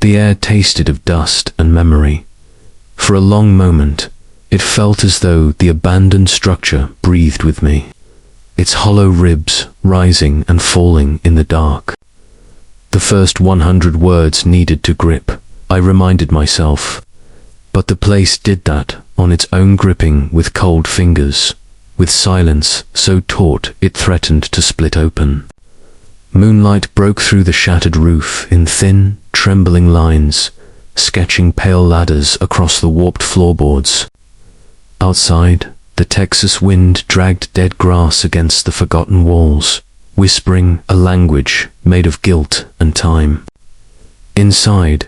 The air tasted of dust and memory. For a long moment, it felt as though the abandoned structure breathed with me, its hollow ribs rising and falling in the dark. The first 100 words needed to grip, I reminded myself, but the place did that on its own, gripping with cold fingers, with silence so taut it threatened to split open. Moonlight broke through the shattered roof in thin, trembling lines, sketching pale ladders across the warped floorboards. Outside, the Texas wind dragged dead grass against the forgotten walls, whispering a language made of guilt and time. Inside,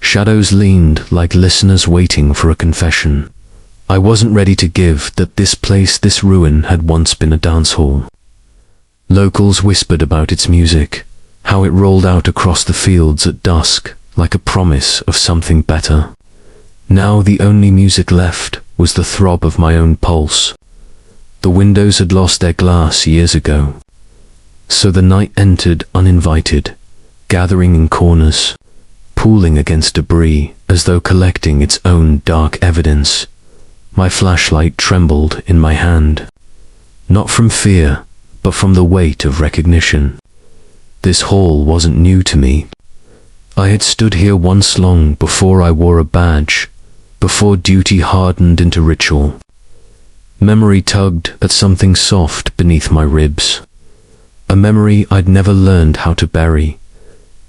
shadows leaned like listeners waiting for a confession. I wasn't ready to give that this place, this ruin, had once been a dance hall. Locals whispered about its music, how it rolled out across the fields at dusk like a promise of something better. Now the only music left was the throb of my own pulse. The windows had lost their glass years ago. So the night entered uninvited, gathering in corners, pooling against debris as though collecting its own dark evidence. My flashlight trembled in my hand, not from fear, but from the weight of recognition. This hall wasn't new to me. I had stood here once long before I wore a badge, before duty hardened into ritual. Memory tugged at something soft beneath my ribs. A memory I'd never learned how to bury.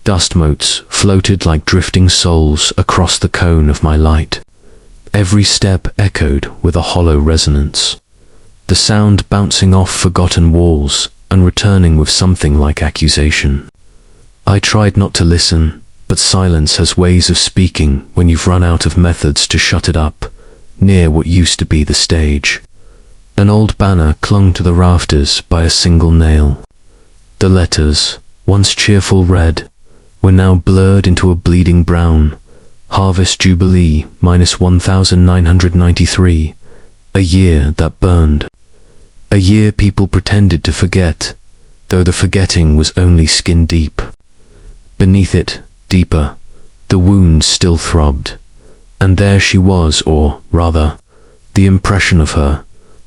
Dust motes floated like drifting souls across the cone of my light. Every step echoed with a hollow resonance, the sound bouncing off forgotten walls and returning with something like accusation. I tried not to listen, but silence has ways of speaking when you've run out of methods to shut it up, near what used to be the stage. An old banner clung to the rafters by a single nail. The letters, once cheerful red, were now blurred into a bleeding brown. Harvest Jubilee -1993, a year that burned. A year people pretended to forget, though the forgetting was only skin deep. Beneath it, deeper, the wound still throbbed. And there she was, or rather, the impression of her,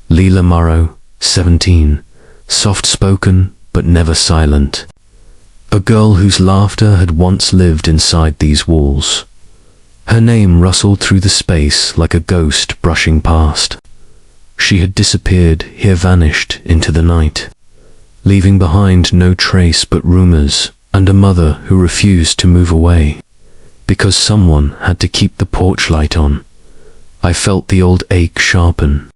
Lila Marrow, 17, soft-spoken but never silent. A girl whose laughter had once lived inside these walls. Her name rustled through the space like a ghost brushing past. She had disappeared, here vanished into the night, leaving behind no trace but rumors and a mother who refused to move away, because someone had to keep the porch light on. I felt the old ache sharpen.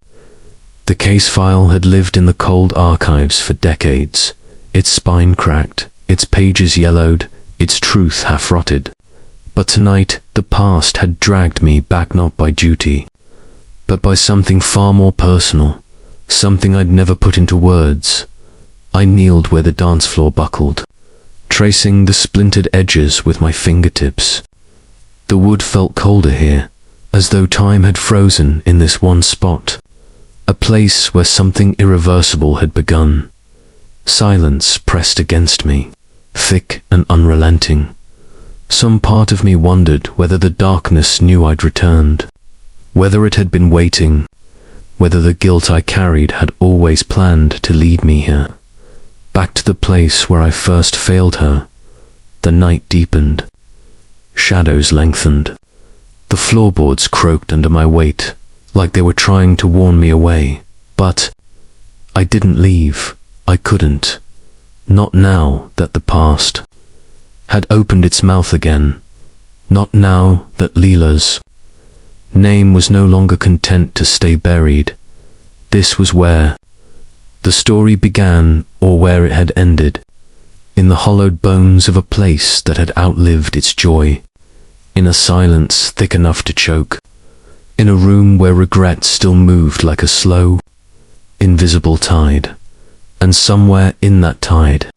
The case file had lived in the cold archives for decades, its spine cracked, its pages yellowed, its truth half-rotted. But tonight, the past had dragged me back not by duty, but by something far more personal, something I'd never put into words. I kneeled where the dance floor buckled, tracing the splintered edges with my fingertips. The wood felt colder here, as though time had frozen in this one spot, a place where something irreversible had begun. Silence pressed against me, thick and unrelenting. Some part of me wondered whether the darkness knew I'd returned, whether it had been waiting, whether the guilt I carried had always planned to lead me here, back to the place where I first failed her. The night deepened. Shadows lengthened. The floorboards croaked under my weight, like they were trying to warn me away. But I didn't leave. I couldn't. Not now that the past had opened its mouth again. Not now that Lila's name was no longer content to stay buried. This was where the story began, or where it had ended, in the hollowed bones of a place that had outlived its joy, in a silence thick enough to choke, in a room where regret still moved like a slow, invisible tide. And somewhere in that tide,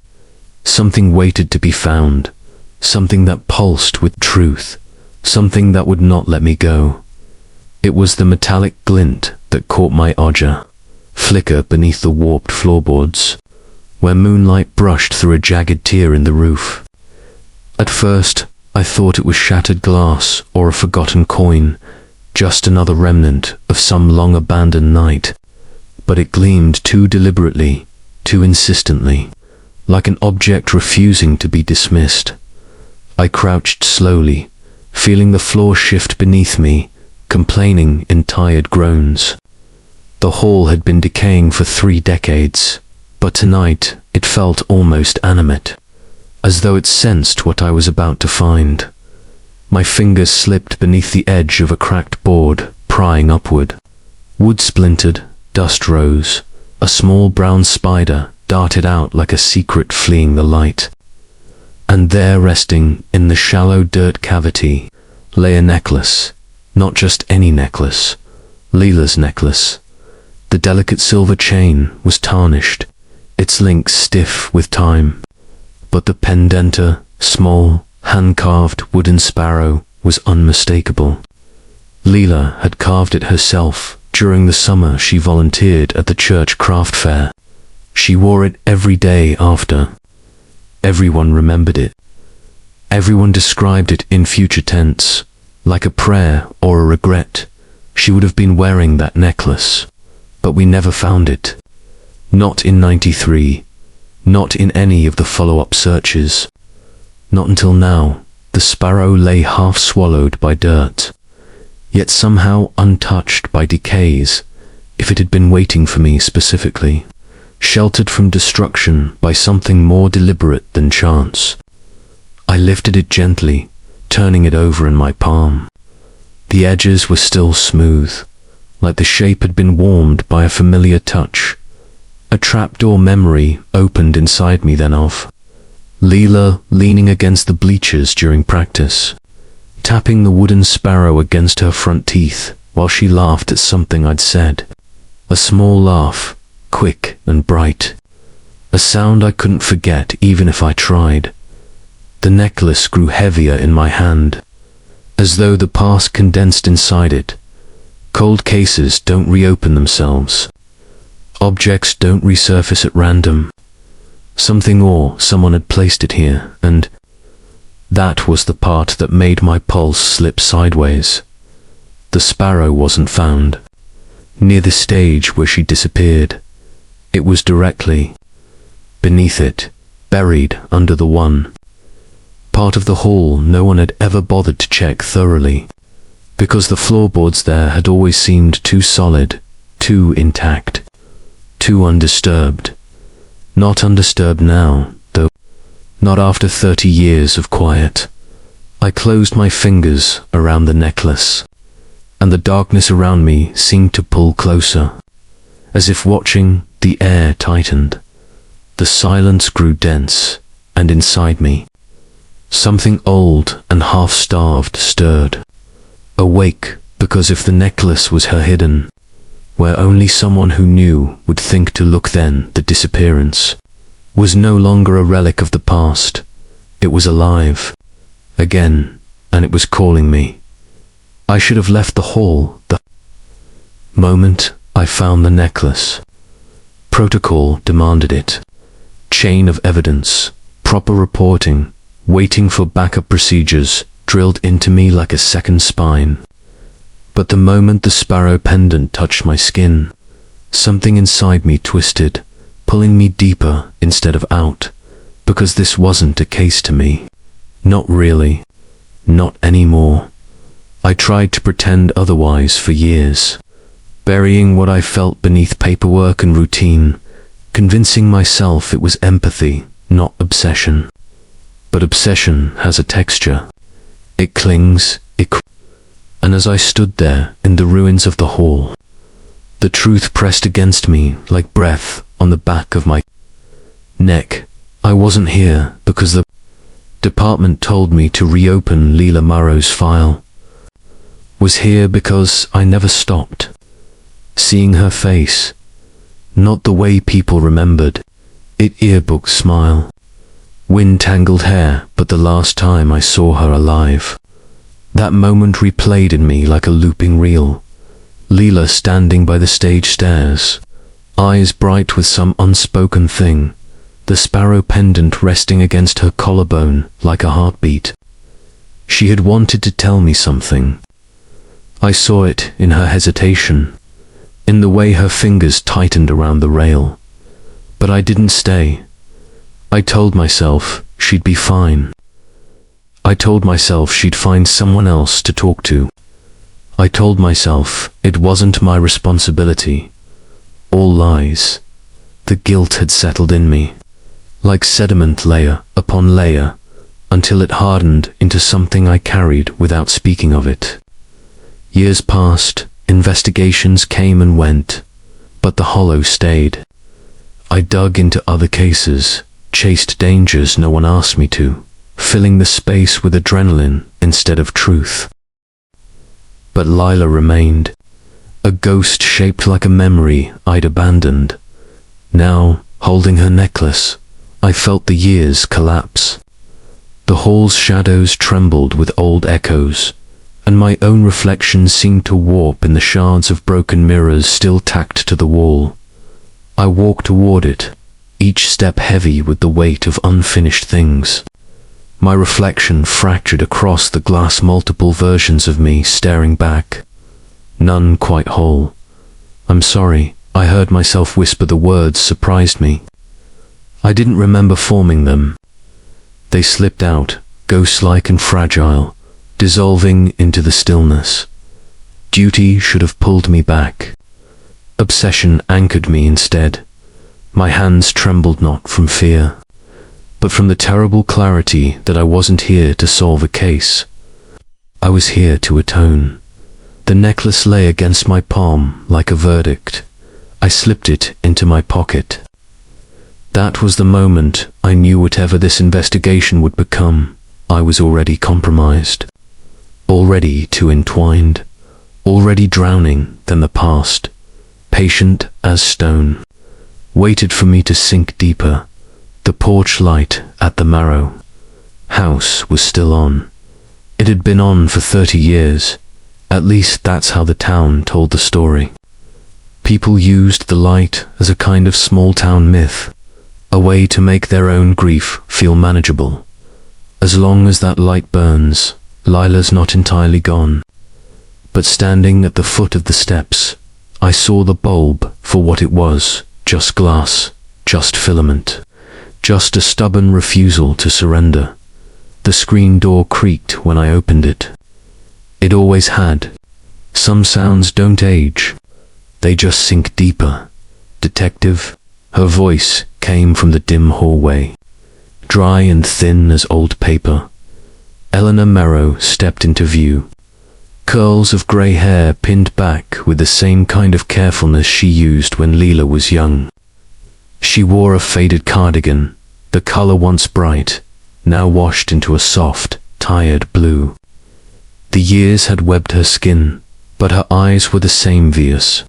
something waited to be found, something that pulsed with truth, something that would not let me go. It was the metallic glint that caught my oja, flicker beneath the warped floorboards, where moonlight brushed through a jagged tear in the roof. At first, I thought it was shattered glass or a forgotten coin, just another remnant of some long-abandoned night. But it gleamed too deliberately, too insistently, like an object refusing to be dismissed. I crouched slowly, feeling the floor shift beneath me, complaining in tired groans. The hall had been decaying for 3 decades, but tonight it felt almost animate, as though it sensed what I was about to find. My fingers slipped beneath the edge of a cracked board, prying upward. Wood splintered, dust rose. A small brown spider darted out like a secret fleeing the light. And there, resting in the shallow dirt cavity, lay a necklace. Not just any necklace. Lila's necklace. The delicate silver chain was tarnished, its links stiff with time. But the pendenta, small, hand-carved wooden sparrow, was unmistakable. Lila had carved it herself during the summer she volunteered at the church craft fair. She wore it every day after. Everyone remembered it. Everyone described it in future tense, like a prayer or a regret. She would have been wearing that necklace, but we never found it. Not in '93, not in any of the follow-up searches. Not until now. The sparrow lay half swallowed by dirt, yet somehow untouched by decays, if it had been waiting for me specifically, sheltered from destruction by something more deliberate than chance. I lifted it gently, turning it over in my palm. The edges were still smooth, like the shape had been warmed by a familiar touch. A trapdoor memory opened inside me then of Lila leaning against the bleachers during practice, tapping the wooden sparrow against her front teeth while she laughed at something I'd said. A small laugh, quick and bright. A sound I couldn't forget even if I tried. The necklace grew heavier in my hand, as though the past condensed inside it. Cold cases don't reopen themselves. Objects don't resurface at random. Something or someone had placed it here, and that was the part that made my pulse slip sideways. The sparrow wasn't found near the stage where she disappeared. It was directly beneath it, buried under the one part of the hall no one had ever bothered to check thoroughly, because the floorboards there had always seemed too solid, too intact, too undisturbed. Not undisturbed now, though. Not after 30 years of quiet. I closed my fingers around the necklace, and the darkness around me seemed to pull closer. As if watching, the air tightened. The silence grew dense, and inside me, something old and half-starved stirred. Awake, because if the necklace was her hidden, where only someone who knew would think to look, then the disappearance was no longer a relic of the past. It was alive, again, and it was calling me. I should have left the hall the moment I found the necklace. Protocol demanded it. Chain of evidence, proper reporting, waiting for backup procedures drilled into me like a second spine. But the moment the sparrow pendant touched my skin, something inside me twisted, pulling me deeper instead of out, because this wasn't a case to me. Not really. Not anymore. I tried to pretend otherwise for years, burying what I felt beneath paperwork and routine, convincing myself it was empathy, not obsession. But obsession has a texture. It clings, and as I stood there in the ruins of the hall, the truth pressed against me like breath on the back of my neck. I wasn't here because the department told me to reopen Lila Marrow's file. Was here because I never stopped seeing her face, not the way people remembered it, yearbook smile, wind-tangled hair, but the last time I saw her alive. That moment replayed in me like a looping reel. Lila standing by the stage stairs, eyes bright with some unspoken thing, the sparrow pendant resting against her collarbone like a heartbeat. She had wanted to tell me something. I saw it in her hesitation, in the way her fingers tightened around the rail. But I didn't stay. I told myself she'd be fine. I told myself she'd find someone else to talk to. I told myself it wasn't my responsibility. All lies. The guilt had settled in me, like sediment layer upon layer, until it hardened into something I carried without speaking of it. Years passed, investigations came and went, but the hollow stayed. I dug into other cases, chased dangers no one asked me to, filling the space with adrenaline instead of truth. But Lila remained, a ghost shaped like a memory I'd abandoned. Now, holding her necklace, I felt the years collapse. The hall's shadows trembled with old echoes, and my own reflection seemed to warp in the shards of broken mirrors still tacked to the wall. I walked toward it, each step heavy with the weight of unfinished things. My reflection fractured across the glass, multiple versions of me staring back, none quite whole. "I'm sorry," I heard myself whisper. The words surprised me. I didn't remember forming them. They slipped out, ghost-like and fragile, dissolving into the stillness. Duty should have pulled me back. Obsession anchored me instead. My hands trembled not from fear, but from the terrible clarity that I wasn't here to solve a case. I was here to atone. The necklace lay against my palm like a verdict. I slipped it into my pocket. That was the moment I knew whatever this investigation would become, I was already compromised, already too entwined, already drowning. Then the past, patient as stone, waited for me to sink deeper. The porch light at the Marrow house was still on. It had been on for 30 years. At least that's how the town told the story. People used the light as a kind of small-town myth, a way to make their own grief feel manageable. As long as that light burns, Lila's not entirely gone. But standing at the foot of the steps, I saw the bulb for what it was, just glass, just filament, just a stubborn refusal to surrender. The screen door creaked when I opened it. It always had. Some sounds don't age. They just sink deeper. "Detective?" Her voice came from the dim hallway, dry and thin as old paper. Lila Marrow stepped into view. Curls of grey hair pinned back with the same kind of carefulness she used when Lila was young. She wore a faded cardigan, the color once bright, now washed into a soft, tired blue. The years had webbed her skin, but her eyes were the same fierce,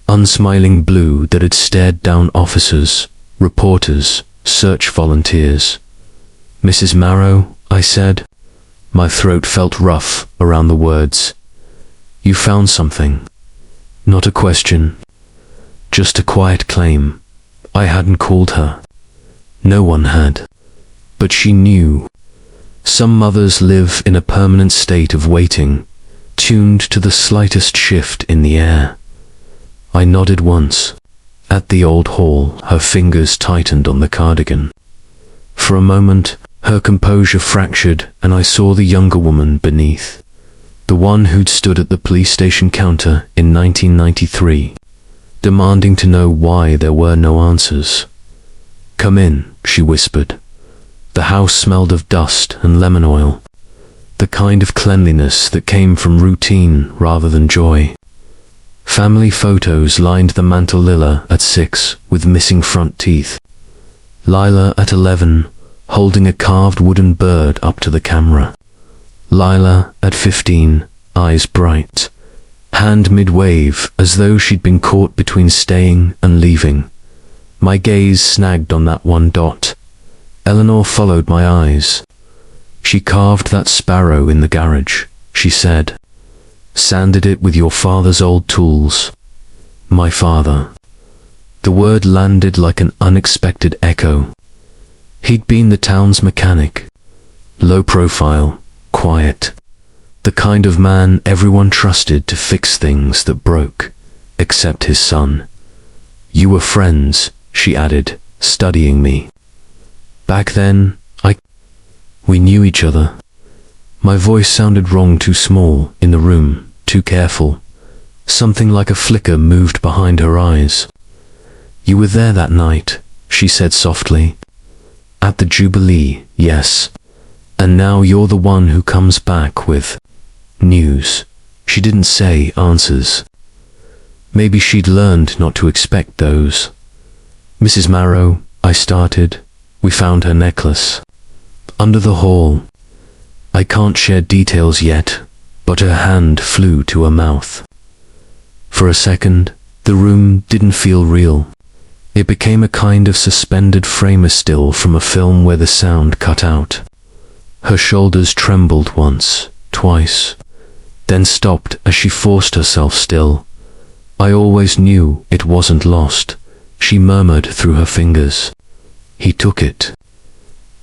unsmiling blue that had stared down officers, reporters, search volunteers. "Mrs. Marrow," I said. My throat felt rough around the words. "You found something." Not a question, just a quiet claim. I hadn't called her. No one had. But she knew. Some mothers live in a permanent state of waiting, tuned to the slightest shift in the air. I nodded once. At the old hall, her fingers tightened on the cardigan. For a moment, her composure fractured, and I saw the younger woman beneath, the one who'd stood at the police station counter in 1993, demanding to know why there were no answers. "Come in," she whispered. The house smelled of dust and lemon oil, the kind of cleanliness that came from routine rather than joy. Family photos lined the mantel. Lila at 6 with missing front teeth. Lila at 11 holding a carved wooden bird up to the camera. Lila at 15, eyes bright, hand mid-wave as though she'd been caught between staying and leaving. My gaze snagged on that one dot. Eleanor followed my eyes. "She carved that sparrow in the garage," she said. "Sanded it with your father's old tools." My father. The word landed like an unexpected echo. He'd been the town's mechanic. Low profile, quiet, The kind of man everyone trusted to fix things that broke, except his son. You were friends, she added, studying me. Back then, we knew each other. My voice sounded wrong, too small, in the room, too careful. Something like a flicker moved behind her eyes. You were there that night, she said softly. At the Jubilee, yes. And now you're the one who comes back with news. She didn't say answers. Maybe she'd learned not to expect those. Mrs. Marrow, I started. We found her necklace. Under the hall. I can't share details yet, but her hand flew to her mouth. For a second, the room didn't feel real. It became a kind of suspended frame still from a film where the sound cut out. Her shoulders trembled once, twice, then stopped as she forced herself still. I always knew it wasn't lost, she murmured through her fingers. He took it.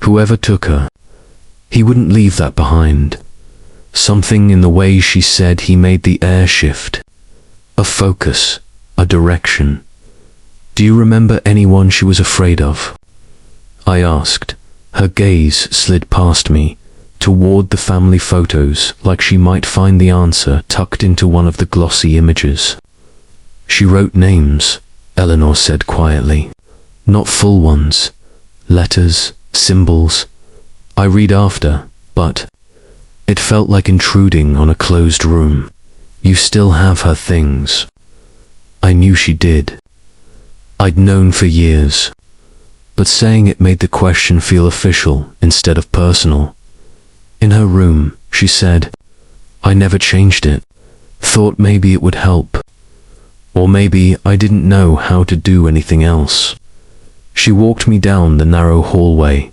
Whoever took her, he wouldn't leave that behind. Something in the way she said he made the air shift. A focus, a direction. Do you remember anyone she was afraid of? I asked. Her gaze slid past me, toward the family photos, like she might find the answer tucked into one of the glossy images. She wrote names, Eleanor said quietly. Not full ones. Letters, symbols. I read after, but it felt like intruding on a closed room. You still have her things. I knew she did. I'd known for years. But saying it made the question feel official instead of personal. In her room, she said, I never changed it. Thought maybe it would help. Or maybe I didn't know how to do anything else. She walked me down the narrow hallway,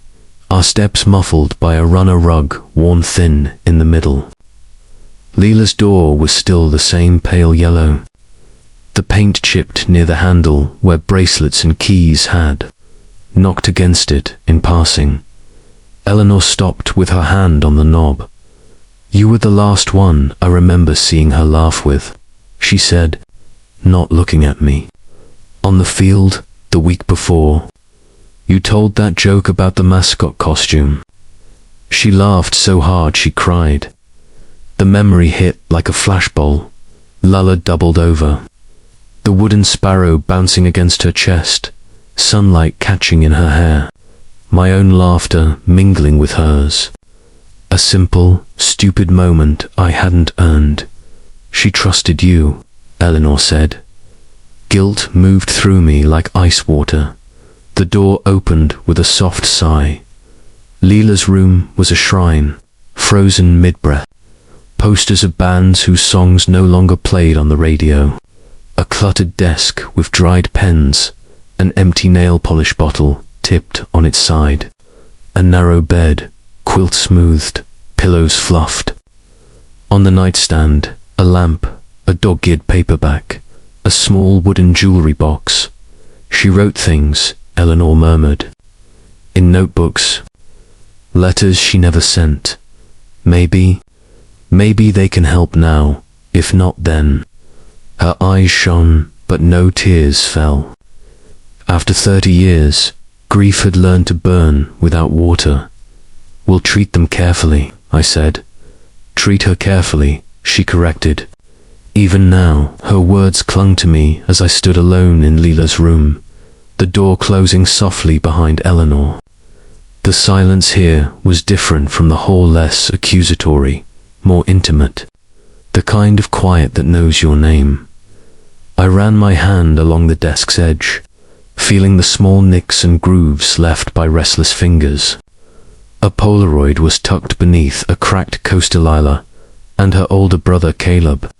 our steps muffled by a runner rug worn thin in the middle. Lila's door was still the same pale yellow. The paint chipped near the handle where bracelets and keys had. Knocked against it in passing. Eleanor stopped with her hand on the knob. You were the last one I remember seeing her laugh with, she said, not looking at me. On the field, the week before. You told that joke about the mascot costume. She laughed so hard she cried. The memory hit like a flashbulb. Lila doubled over. The wooden sparrow bouncing against her chest, sunlight catching in her hair, my own laughter mingling with hers. A simple, stupid moment I hadn't earned. She trusted you, Eleanor said. Guilt moved through me like ice water. The door opened with a soft sigh. Lila's room was a shrine, frozen mid-breath. Posters of bands whose songs no longer played on the radio. A cluttered desk with dried pens, an empty nail polish bottle tipped on its side. A narrow bed, quilt smoothed, pillows fluffed. On the nightstand, a lamp, a dog-eared paperback, a small wooden jewelry box. She wrote things, Eleanor murmured. In notebooks. Letters she never sent. Maybe they can help now, if not then. Her eyes shone, but no tears fell. After 30 years, grief had learned to burn without water. We'll treat them carefully, I said. Treat her carefully, she corrected. Even now, her words clung to me as I stood alone in Lila's room, the door closing softly behind Eleanor. The silence here was different from the whole, less accusatory, more intimate, the kind of quiet that knows your name. I ran my hand along the desk's edge, feeling the small nicks and grooves left by restless fingers. A Polaroid was tucked beneath a cracked coaster Lila and her older brother Caleb,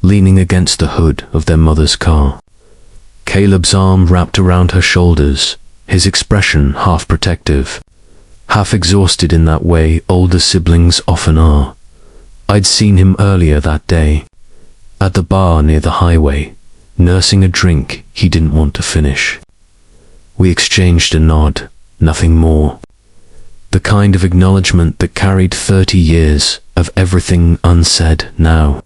leaning against the hood of their mother's car. Caleb's arm wrapped around her shoulders, his expression half protective, half exhausted in that way older siblings often are. I'd seen him earlier that day, at the bar near the highway, nursing a drink he didn't want to finish. We exchanged a nod, nothing more. The kind of acknowledgement that carried 30 years of everything unsaid now.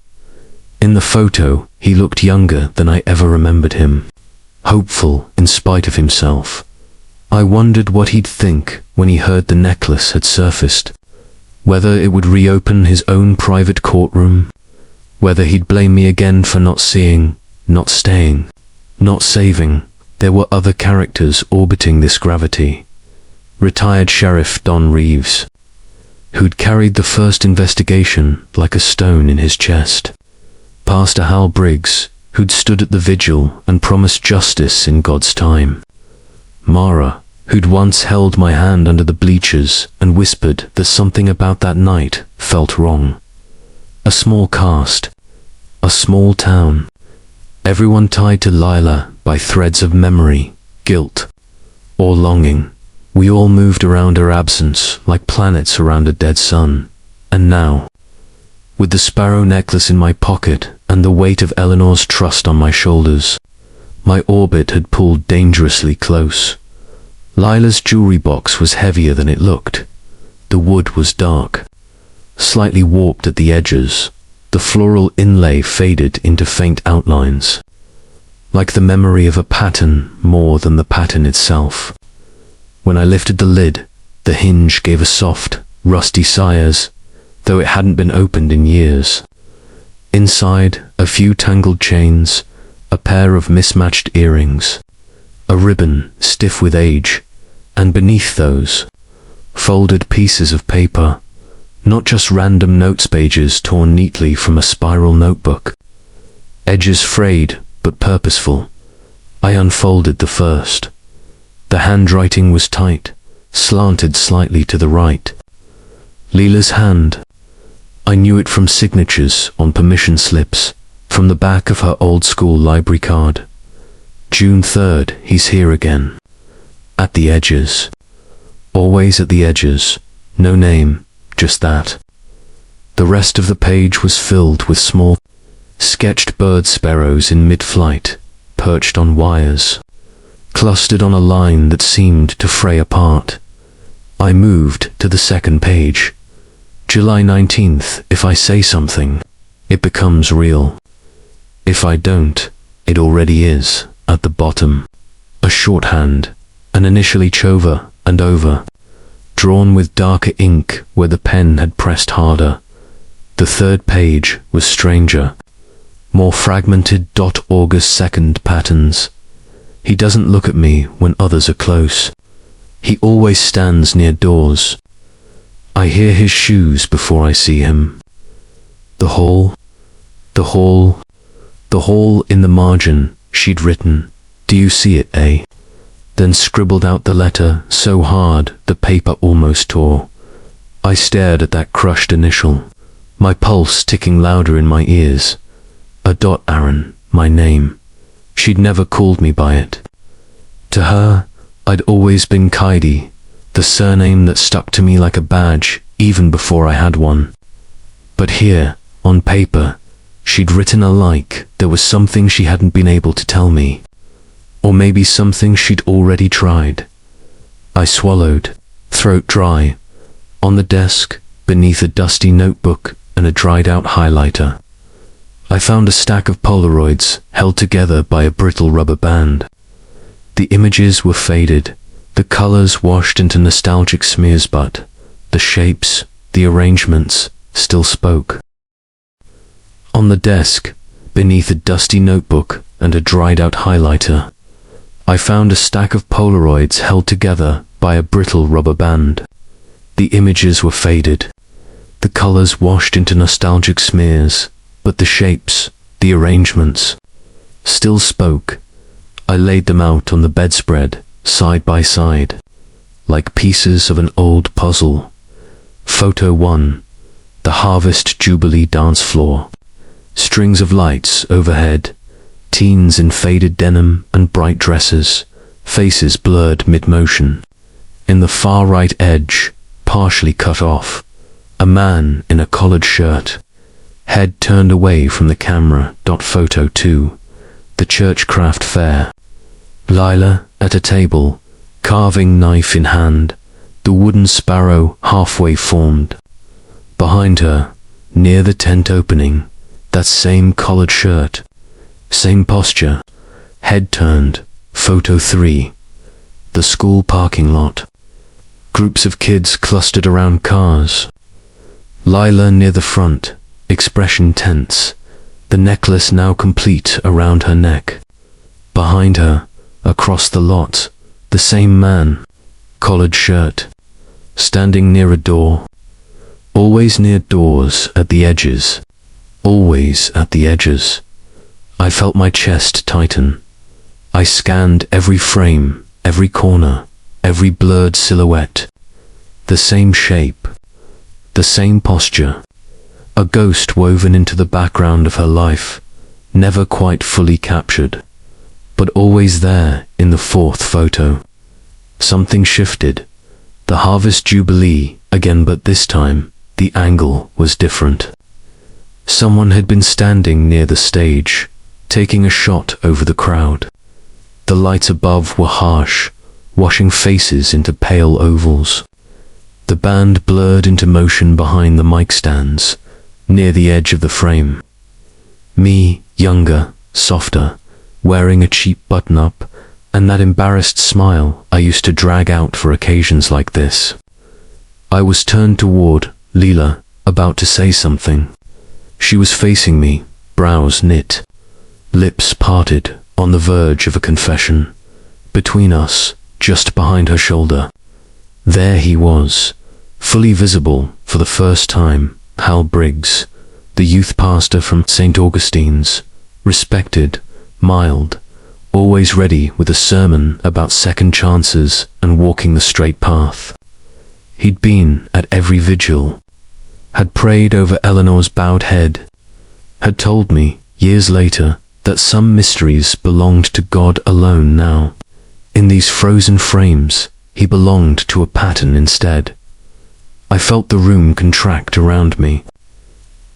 In the photo, he looked younger than I ever remembered him. Hopeful in spite of himself. I wondered what he'd think when he heard the necklace had surfaced. Whether it would reopen his own private courtroom. Whether he'd blame me again for not seeing, not staying, not saving. There were other characters orbiting this gravity. Retired Sheriff Don Reeves, who'd carried the first investigation like a stone in his chest. Pastor Hal Briggs, who'd stood at the vigil and promised justice in God's time. Mara, who'd once held my hand under the bleachers and whispered that something about that night felt wrong. A small cast, a small town, everyone tied to Lila by threads of memory, guilt, or longing. We all moved around her absence like planets around a dead sun. And now, with the sparrow necklace in my pocket and the weight of Eleanor's trust on my shoulders, my orbit had pulled dangerously close. Lila's jewelry box was heavier than it looked. The wood was dark, slightly warped at the edges. The floral inlay faded into faint outlines, like the memory of a pattern more than the pattern itself. When I lifted the lid, the hinge gave a soft, rusty sigh as though it hadn't been opened in years. Inside, a few tangled chains, a pair of mismatched earrings, a ribbon stiff with age, and beneath those, folded pieces of paper, not just random notes pages torn neatly from a spiral notebook. Edges frayed but purposeful. I unfolded the first. The handwriting was tight, slanted slightly to the right. Lila's hand. I knew it from signatures on permission slips, from the back of her old-school library card. June 3rd, he's here again. At the edges. Always at the edges. No name, just that. The rest of the page was filled with small, sketched bird sparrows in mid-flight, perched on wires, clustered on a line that seemed to fray apart. I moved to the second page. July 19th, if I say something, it becomes real. If I don't, it already is, at the bottom. A shorthand, an initial each over and over, drawn with darker ink where the pen had pressed harder. The third page was stranger. More fragmented August 2nd patterns. He doesn't look at me when others are close. He always stands near doors. I hear his shoes before I see him. The hall, the hall, the hall in the margin, she'd written. Do you see it, eh? Then scribbled out the letter so hard the paper almost tore. I stared at that crushed initial, my pulse ticking louder in my ears. A dot, Aaron, my name. She'd never called me by it. To her, I'd always been Cade, the surname that stuck to me like a badge even before I had one. But here, on paper, she'd written a like there was something she hadn't been able to tell me. Or maybe something she'd already tried. I swallowed, throat dry. On the desk, beneath a dusty notebook and a dried-out highlighter, I found a stack of Polaroids held together by a brittle rubber band. The images were faded, the colors washed into nostalgic smears, but the shapes, the arrangements, still spoke. On the desk, beneath a dusty notebook and a dried-out highlighter, I found a stack of Polaroids held together by a brittle rubber band. The images were faded, the colors washed into nostalgic smears, but the shapes, the arrangements, still spoke. I laid them out on the bedspread, side by side, like pieces of an old puzzle. Photo 1, the Harvest Jubilee dance floor. Strings of lights overhead, teens in faded denim and bright dresses, faces blurred mid-motion. In the far right edge, partially cut off, a man in a collared shirt, head turned away from the camera. Photo 2, the church craft fair. Lila at a table, carving knife in hand, the wooden sparrow halfway formed. Behind her, near the tent opening, that same collared shirt, same posture, head turned, photo 3. The school parking lot. Groups of kids clustered around cars. Lila near the front, expression tense, the necklace now complete around her neck. Behind her, across the lot, the same man, collared shirt, standing near a door. Always near doors at the edges. Always at the edges. I felt my chest tighten. I scanned every frame, every corner, every blurred silhouette. The same shape, the same posture. A ghost woven into the background of her life, never quite fully captured, but always there in the fourth photo. Something shifted. The Harvest Jubilee again, but this time, the angle was different. Someone had been standing near the stage, taking a shot over the crowd. The lights above were harsh, washing faces into pale ovals. The band blurred into motion behind the mic stands, near the edge of the frame. Me, younger, softer, wearing a cheap button-up, and that embarrassed smile I used to drag out for occasions like this. I was turned toward Lila, about to say something. She was facing me, brows knit, lips parted, on the verge of a confession. Between us, just behind her shoulder, there he was, fully visible for the first time, Hal Briggs, the youth pastor from St. Augustine's, respected, mild, always ready with a sermon about second chances and walking the straight path. He'd been at every vigil, had prayed over Eleanor's bowed head, had told me, years later, that some mysteries belonged to God alone now. In these frozen frames, he belonged to a pattern instead. I felt the room contract around me.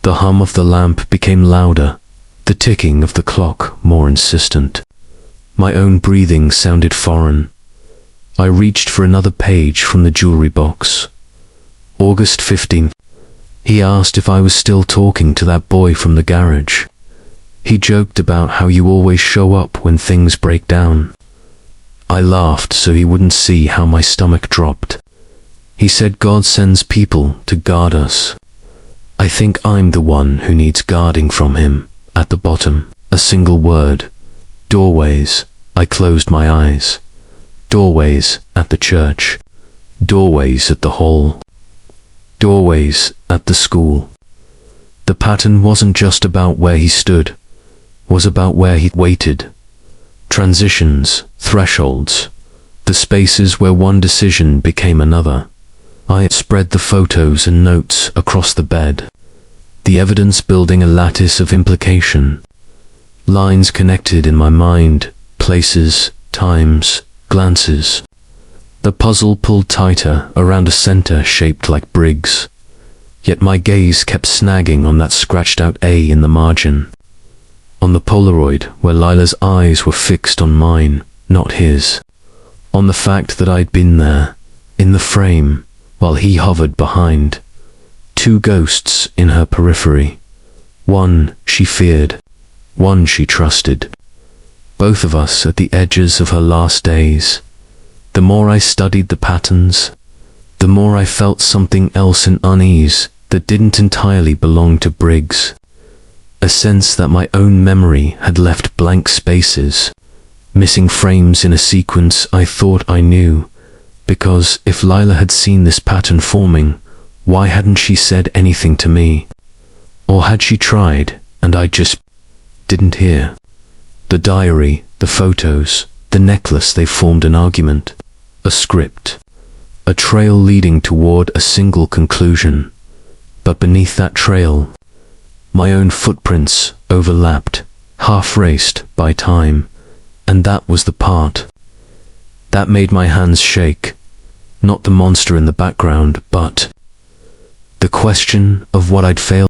The hum of the lamp became louder, the ticking of the clock more insistent. My own breathing sounded foreign. I reached for another page from the jewelry box. August 15th. He asked if I was still talking to that boy from the garage. He joked about how you always show up when things break down. I laughed so he wouldn't see how my stomach dropped. He said God sends people to guard us. I think I'm the one who needs guarding from him. At the bottom, a single word. Doorways. I closed my eyes. Doorways at the church. Doorways at the hall. Doorways at the school. The pattern wasn't just about where he stood, was about where he waited. Transitions, thresholds, the spaces where one decision became another. I spread the photos and notes across the bed, the evidence building a lattice of implication. Lines connected in my mind, places, times, glances. The puzzle pulled tighter around a center shaped like Briggs. Yet my gaze kept snagging on that scratched out A in the margin. On the Polaroid where Lila's eyes were fixed on mine, not his. On the fact that I'd been there, in the frame, while he hovered behind. Two ghosts in her periphery. One she feared, one she trusted. Both of us at the edges of her last days. The more I studied the patterns, the more I felt something else in unease that didn't entirely belong to Briggs. A sense that my own memory had left blank spaces, missing frames in a sequence I thought I knew, because if Lila had seen this pattern forming, why hadn't she said anything to me? Or had she tried, and I just didn't hear? The diary, the photos, the necklace, they formed an argument, a script, a trail leading toward a single conclusion. But beneath that trail, my own footprints overlapped, half-raced by time, and that was the part that made my hands shake. Not the monster in the background, but the question of what I'd failed